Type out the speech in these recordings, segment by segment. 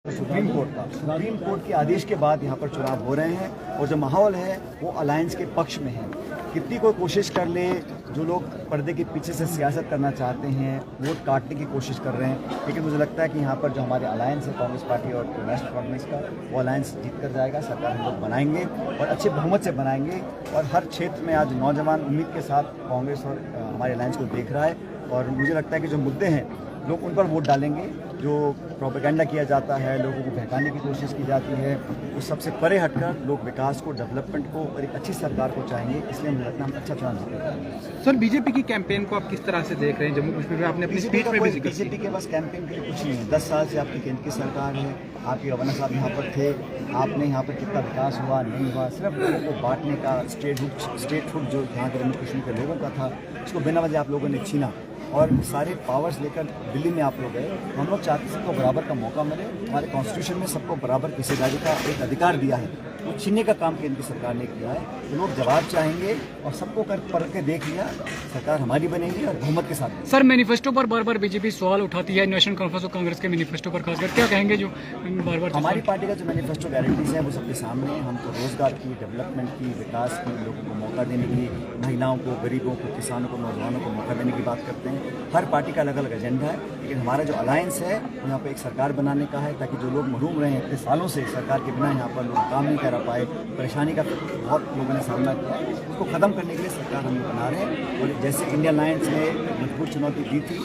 Supreme court के आदेश के बाद यहाँ पर चुनाव हो रहे हैं और जो माहौल है वो अलायंस के पक्ष में है। कितनी कोई कोशिश कर ले, जो लोग पर्दे के पीछे से सियासत करना चाहते हैं, वोट काटने की कोशिश कर रहे हैं, लेकिन मुझे लगता है कि यहाँ पर जो हमारे अलायंस है कांग्रेस पार्टी और नेशनल कांग्रेस का, वो अलायंस जीत कर जाएगा। सरकार हम लोग बनाएंगे और अच्छे बहुमत से बनाएंगे। और हर क्षेत्र में आज नौजवान उम्मीद के साथ कांग्रेस और हमारे अलायंस को देख रहा है और मुझे लगता है कि जो मुद्दे हैं लोग उन पर वोट डालेंगे। जो प्रोपेगेंडा किया जाता है, लोगों को बहकाने की कोशिश की जाती है, उस सबसे परे हटकर लोग विकास को, डेवलपमेंट को और एक अच्छी सरकार को चाहेंगे। इसलिए मुझे लगता है हम अच्छा चुनाव जीतेंगे। सर, बीजेपी की कैंपेन को आप किस तरह से देख रहे हैं? जम्मू कश्मीर में आपने अपनी स्पीच में भी जिक्र किया। बीजेपी के पास कैंपेन के लिए कुछ नहीं है। 10 साल से आपकी केंद्र की सरकार है, आपके गवर्नर साहब यहाँ पर थे, आपने यहाँ पर कितना विकास हुआ नहीं हुआ, सिर्फ लोगों को बांटने का स्टेटहुड जो यहाँ के जम्मू कश्मीर के लोगों का था, उसको बिना वजह आप लोगों ने छीना और सारे पावर्स लेकर दिल्ली में आप लोग गए। हम लोग चाहते हैं सबको बराबर का मौका मिले। हमारे कॉन्स्टिट्यूशन में सबको बराबर की हिस्सेदारी का एक अधिकार दिया है, वो छीनने का काम केंद्र की सरकार ने किया है। तो लोग जवाब चाहेंगे और सबको कर पढ़ के देख लिया, सरकार हमारी बनेगी और बहुमत के साथ। सर, मैनिफेस्टो पर बार बार बीजेपी सवाल उठाती है, नेशनल कॉन्फ्रेंस और कांग्रेस के मैनिफेस्टो पर खासकर क्या कहेंगे? जो बार बार हमारी पार्टी का जो मैनिफेस्टो गारंटीज है वो सबके सामने है। हम तो रोजगार की, डेवलपमेंट की, विकास की, लोगों को मौका देने की, महिलाओं को, गरीबों को, किसानों को, नौजवानों को मौका देने की बात करते हैं। हर पार्टी का अलग अलग एजेंडा है, लेकिन हमारा जो अलायंस है यहाँ पे एक सरकार बनाने का है, ताकि जो लोग महरूम रहे हैं इतने सालों से सरकार के बिना, यहाँ पर लोग काम नहीं कर पाए, परेशानी का बहुत लोगों ने सामना किया, उसको खत्म करने के लिए सरकार हम लोग बना रहे हैं। और जैसे इंडिया अलायंस ने मजबूत चुनौती दी थी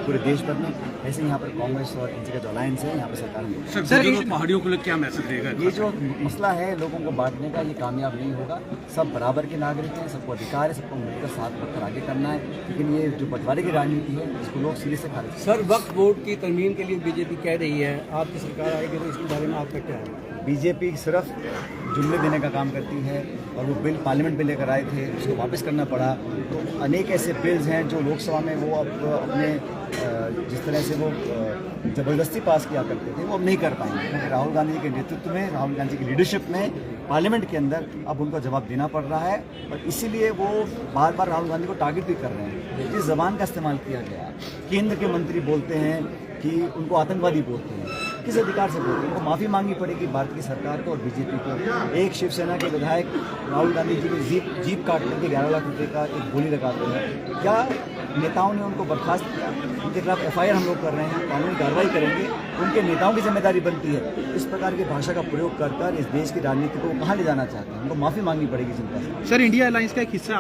पूरे देश भर में, ऐसे यहाँ पर कांग्रेस और इनका जो अलायंस है यहाँ पर सरकार। सर, पहाड़ियों को क्या मैसेज देगा? ये जो मसला है लोगों को बांटने का, ये कामयाब नहीं होगा। सब बराबर के नागरिक हैं, सबको अधिकार है, सबको मिलकर साथ रखकर आगे करना है। लेकिन ये जो बंटवारे की राजनीति है इसको लोग सीधे से खारिज। सर, वक्फ बोर्ड की तरमीम के लिए बीजेपी कह रही है, आपकी सरकार आएगी तो इसके बारे में आपका क्या है? बीजेपी सिर्फ जुमले देने का काम करती है और वो बिल पार्लियामेंट में लेकर आए थे, उसको वापस करना पड़ा। तो अनेक ऐसे बिल्स हैं जो लोकसभा में वो अब अपने जिस तरह से वो ज़बरदस्ती पास किया करते थे वो अब नहीं कर पाएंगे, क्योंकि राहुल गांधी के नेतृत्व में, राहुल गांधी की लीडरशिप में पार्लियामेंट के अंदर अब उनको जवाब देना पड़ रहा है। और इसीलिए वो बार बार राहुल गांधी को टारगेट भी कर रहे हैं। जिस जबान का इस्तेमाल किया गया, केंद्र के मंत्री बोलते हैं कि उनको आतंकवादी बोलते हैं, किस अधिकार से बोलते हैं? उनको माफ़ी मांगनी पड़ेगी भारत की सरकार को और बीजेपी को। एक शिवसेना के विधायक राहुल गांधी जी की जीप काट करके 11 लाख रुपए का एक गोली लगाते हैं। क्या नेताओं ने उनको बर्खास्त किया? उनके खिलाफ FIR हम लोग कर रहे हैं, कानूनी कार्रवाई करेंगे। उनके नेताओं की जिम्मेदारी बनती है इस प्रकार की भाषा का प्रयोग कर इस देश की राजनीति को कहाँ ले जाना चाहते हैं। उनको माफ़ी मांगनी पड़ेगी जनता से। सर, इंडिया अलायंस का एक हिस्सा